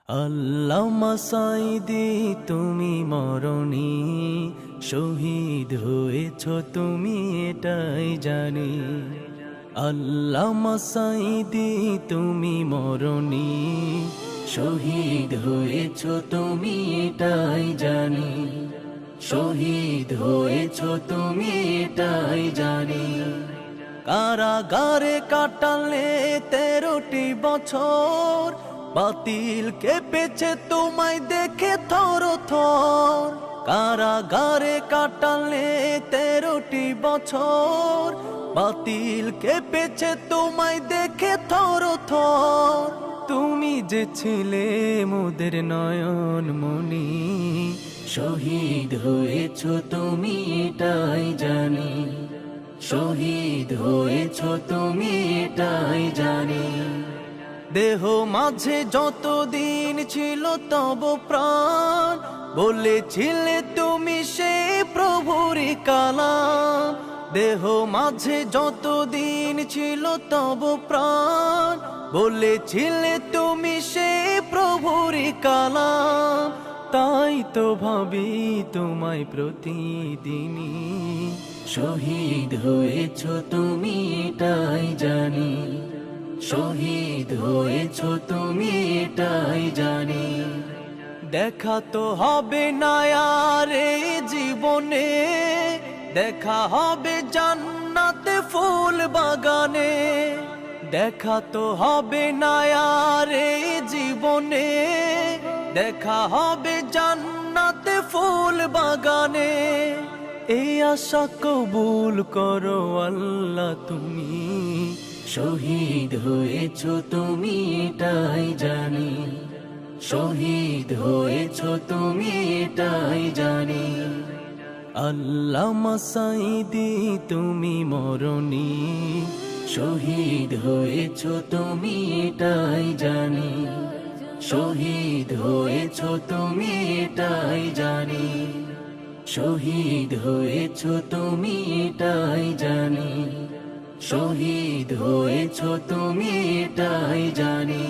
আল্লামা সাঈদী তুমি মরণী, শহীদ হয়েছ তুমি এটাই জানি। আল্লামা সাঈদী তুমি মরণী, শহীদ হয়েছ তুমি এটাই জানি। শহীদ হয়েছ তুমি এটাই জানি। কারাগারে কাটালে 13টি বছর, বাতিল কেঁপেছে তোমায় দেখে থর থর। কারাগারে কাটালে 13টি বছর, বাতিল কেঁপেছে তোমায় দেখে থর থর। তুমি যে ছিলে মোদের নয়ন মনি, শহীদ হয়েছ তুমি এটাই জানি। শহীদ হয়েছ তুমি এটাই জানি। দেহ মাঝে যতদিন ছিল তব প্রাণ, বলেছিলে তুমি সে প্রভুরই কালাম। দেহ মাঝে যতদিন ছিল তব প্রাণ, বলেছিলে তুমি সে প্রভুরই কালাম। তাই তো ভাবি তোমায় প্রতিদিনই, শহীদ হয়েছ তুমি এটাই জানি। শহীদ হয়েছ তুমি এটাই জানি। দেখা তো হবে না আর এই জীবনে, দেখা হবে জান্নাতে ফুল বাগানে। দেখা তো হবে না আর এই জীবনে, দেখা হবে জান্নাতে ফুল বাগানে। এই আশা কবুল করো আল্লাহ তুমি, শহীদ হয়েছ তুমি এটাই জানি। শহীদ হয়েছ তুমি এটাই জানি। আল্লামা সাঈদী তুমি মরণী, শহীদ হয়েছ তুমি এটাই জানি। শহীদ হয়েছ তুমি এটাই জানি। শহীদ হয়েছ তুমি এটাই জানি। শহীদ হয়েছ তুমি এটাই জানি।